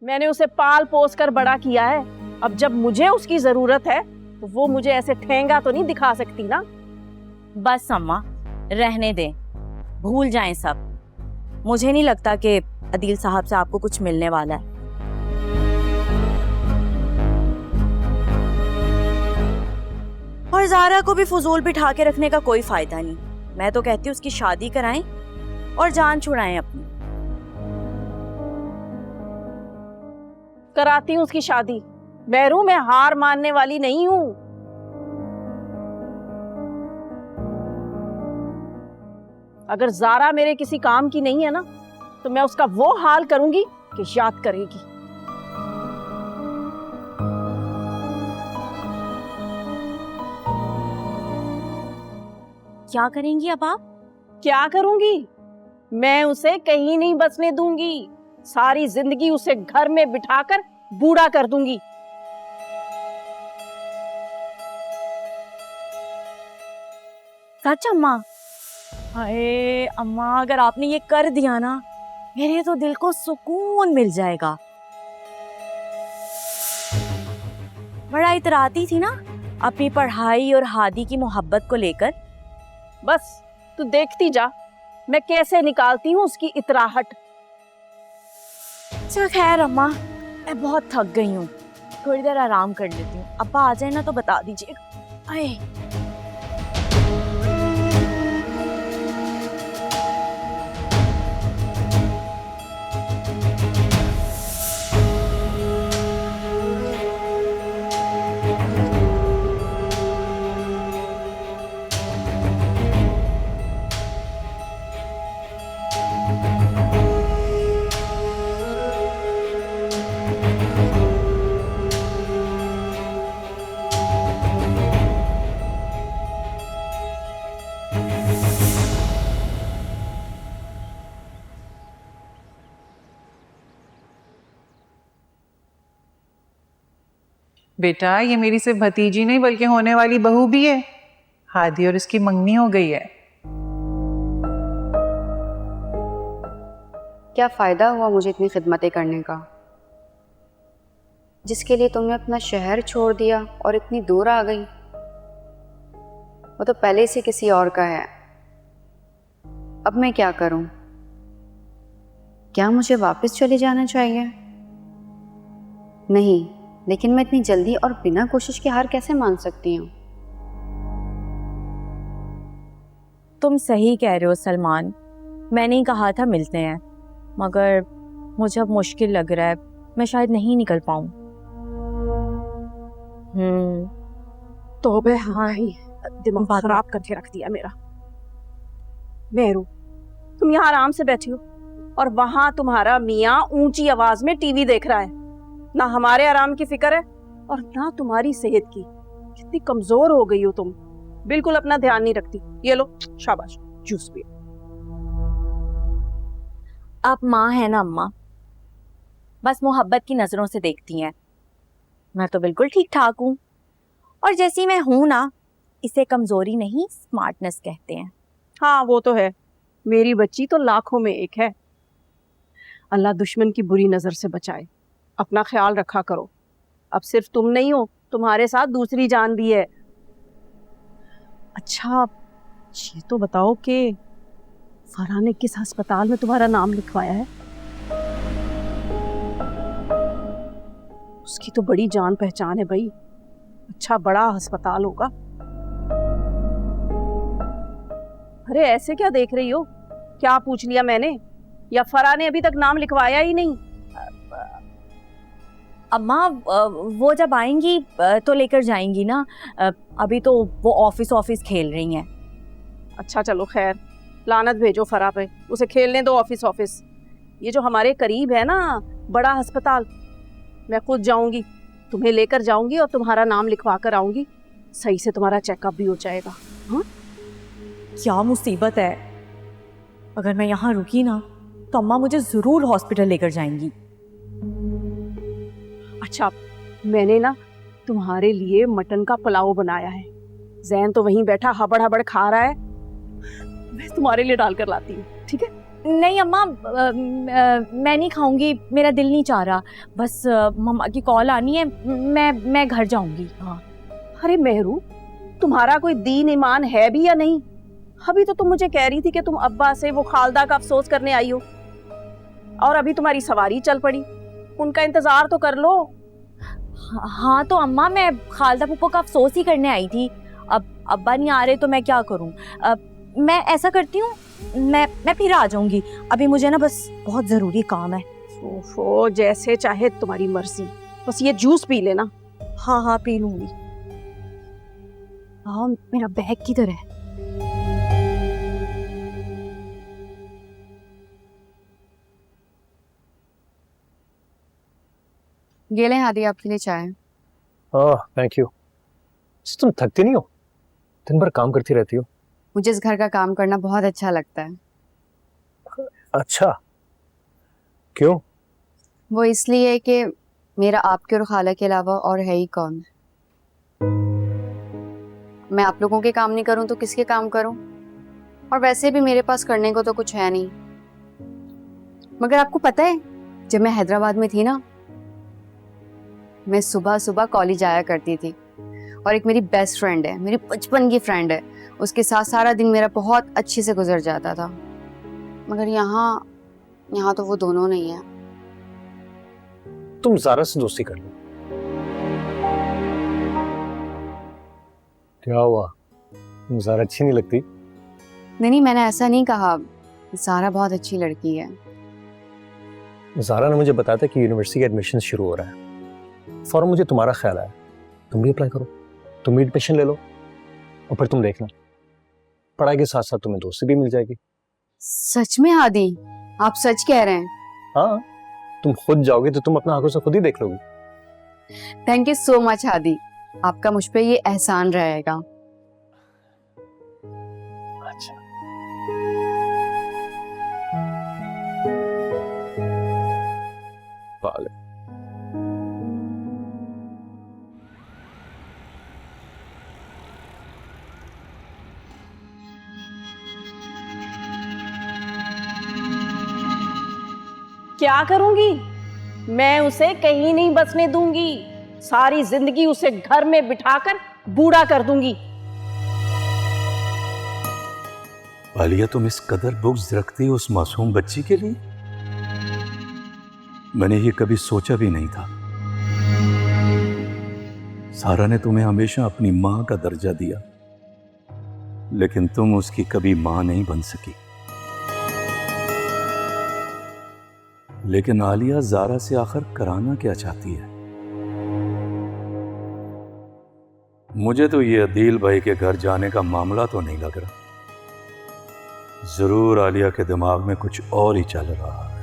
मैंने उसे पाल पोस कर बड़ा किया है। अब जब मुझे उसकी जरूरत है तो वो मुझे ऐसे ठेंगा तो नहीं दिखा सकती ना। बस अम्मा, रहने दें, भूल जाएं सब। मुझे नहीं लगता कि अदील साहब से आपको कुछ मिलने वाला है। और ज़ारा को भी फजूल बिठा के रखने का कोई फायदा नहीं। मैं तो कहती हूँ उसकी शादी कराएं और जान छुड़ाएं अपनी। कराती हूँ उसकी शादी। बैरू, मैं हार मानने वाली नहीं हूँ। अगर ज़ारा मेरे किसी काम की नहीं है ना तो मैं उसका वो हाल करूंगी कि याद करेगी। क्या करेंगी अब आप? क्या करूंगी? मैं उसे कहीं नहीं बसने दूंगी। सारी जिंदगी उसे घर में बिठाकर बूढ़ा कर दूंगी। सच अम्मा? हाय अम्मा, अगर आपने ये कर दिया ना, मेरे तो दिल को सुकून मिल जाएगा। बड़ा इतराती थी ना अपनी पढ़ाई और हादी की मोहब्बत को लेकर। बस तू देखती जा मैं कैसे निकालती हूँ उसकी इतराहट। चल खैर अम्मा, मैं बहुत थक गई हूँ, थोड़ी देर आराम कर लेती हूँ। अब्बा आ जाए ना तो बता दीजिएगा। आए बेटा, ये मेरी सिर्फ भतीजी नहीं बल्कि होने वाली बहू भी है। हादी और इसकी मंगनी हो गई है। क्या फ़ायदा हुआ मुझे इतनी खिदमतें करने का, जिसके लिए तुमने अपना शहर छोड़ दिया और इतनी दूर आ गई। वो तो पहले से किसी और का है। अब मैं क्या करूं? क्या मुझे वापस चले जाना चाहिए? नहीं, लेकिन मैं इतनी जल्दी और बिना कोशिश के हार कैसे मान सकती हूँ? तुम सही कह रहे हो सलमान, मैंने ही कहा था मिलते हैं, मगर मुझे अब मुश्किल लग रहा है, मैं शायद नहीं निकल पाऊं। तो बे हाँ ही दिमाग खराब करके रख दिया मेरा। मेरू, तुम यहाँ आराम से बैठी हो और वहां तुम्हारा मियाँ ऊंची आवाज में टीवी देख रहा है। ना हमारे आराम की फिक्र है और ना तुम्हारी सेहत की। कितनी कमजोर हो गई हो तुम, बिल्कुल अपना ध्यान नहीं रखती। ये लो शाबाश, जूस पियो। आप माँ है ना अम्मा, बस मोहब्बत की नजरों से देखती हैं। मैं तो बिल्कुल ठीक ठाक हूँ, और जैसी मैं हूं ना, इसे कमजोरी नहीं स्मार्टनेस कहते हैं। हाँ वो तो है, मेरी बच्ची तो लाखों में एक है। अल्लाह दुश्मन की बुरी नजर से बचाए। अपना ख्याल रखा करो। अब सिर्फ तुम नहीं हो, तुम्हारे साथ दूसरी जान भी है। अच्छा ये तो बताओ कि फरहान ने किस अस्पताल में तुम्हारा नाम लिखवाया है? उसकी तो बड़ी जान पहचान है भाई, अच्छा बड़ा अस्पताल होगा। अरे ऐसे क्या देख रही हो? क्या पूछ लिया मैंने? या फरहान ने अभी तक नाम लिखवाया ही नहीं? अम्मा वो जब आएंगी तो लेकर जाएंगी ना, अभी तो वो ऑफिस खेल रही हैं। अच्छा चलो खैर, लानत भेजो फरा पे, उसे खेलने दो ऑफिस। ये जो हमारे करीब है ना बड़ा अस्पताल, मैं खुद जाऊंगी, तुम्हें लेकर जाऊंगी और तुम्हारा नाम लिखवा कर आऊंगी। सही से तुम्हारा चेकअप भी हो जाएगा। हाँ क्या मुसीबत है, अगर मैं यहाँ रुकी ना तो अम्मा मुझे जरूर हॉस्पिटल लेकर जाएंगी। अच्छा मैंने ना तुम्हारे लिए मटन का पुलाव बनाया है। जैन तो वहीं बैठा हबड़ हबड़ खा रहा है, मैं तुम्हारे लिए डाल कर लाती हूँ, ठीक है? नहीं अम्मा, मैं नहीं खाऊंगी, मेरा दिल नहीं चाह रहा। बस मम्मा की कॉल आनी है, मैं घर जाऊंगी। हाँ। अरे मेहरू, तुम्हारा कोई दीन ईमान है भी या नहीं? अभी तो तुम मुझे कह रही थी कि तुम अब्बा से वो खालदा का अफसोस करने आई हो, और अभी तुम्हारी सवारी चल पड़ी। उनका इंतजार तो कर लो। हाँ तो अम्मा, मैं खालदा पुप्पो का अफसोस ही करने आई थी। अब अब्बा नहीं आ रहे तो मैं क्या करूं? मैं ऐसा करती हूँ, मैं फिर आ जाऊंगी। अभी मुझे ना बस बहुत ज़रूरी काम है। ओफो, जैसे चाहे तुम्हारी मर्जी, बस ये जूस पी लेना। हाँ हाँ पी लूंगी। हाँ, मेरा बैग किधर है? ये लें हादी, आपके लिए चाय। Thank you. तुम थकती नहीं हो? दिन भर काम करती रहती हो। मुझे इस घर का काम करना बहुत अच्छा लगता है। अच्छा, क्यों? वो इसलिए कि मेरा आपके और खाला के अलावा और है ही कौन। मैं आप लोगों के काम नहीं करूं तो किसके काम करूं? और वैसे भी मेरे पास करने को तो कुछ है नहीं। मगर आपको पता है, जब मैं हैदराबाद में थी ना, मैं सुबह सुबह कॉलेज आया करती थी, और एक मेरी बेस्ट फ्रेंड है, मेरी बचपन की फ्रेंड है, उसके साथ सारा दिन मेरा बहुत अच्छे से गुजर जाता था। मगर यहाँ तो वो दोनों नहीं है। तुम ज़ारा से दोस्ती कर लो। क्या हुआ? तुम ज़ारा अच्छी नहीं लगती? नहीं, मैंने ऐसा नहीं कहा। ज़ारा बहुत अच्छी लड़की है। ज़ारा ने मुझे बताया था कि यूनिवर्सिटी का एडमिशन शुरू हो रहा है। फौरन मुझे तुम्हारा ख्याल आया, तुम भी अप्लाई करो, तुम भी एडमिशन ले लो, और फिर तुम देखना, पढ़ाई के साथ साथ तुम्हें दोस्ती भी मिल जाएगी। सच में हादी, आप सच कह रहे हैं? हाँ, तुम खुद जाओगे तो तुम अपना आंखों से खुद ही देख लोगी। Thank you so much Hadi, आपका मुझ पे ये एहसान रहेगा। अच्छा, पागल। क्या करूंगी? मैं उसे कहीं नहीं बसने दूंगी। सारी जिंदगी उसे घर में बिठाकर बूढ़ा कर दूंगी। आलिया, तुम इस कदर बुग़्ज़ रखती हो उस मासूम बच्ची के लिए? मैंने ये कभी सोचा भी नहीं था। सारा ने तुम्हें हमेशा अपनी मां का दर्जा दिया, लेकिन तुम उसकी कभी मां नहीं बन सकी। लेकिन आलिया ज़ारा से आखिर कराना क्या चाहती है? मुझे तो ये अदील भाई के घर जाने का मामला तो नहीं लग रहा। जरूर आलिया के दिमाग में कुछ और ही चल रहा है।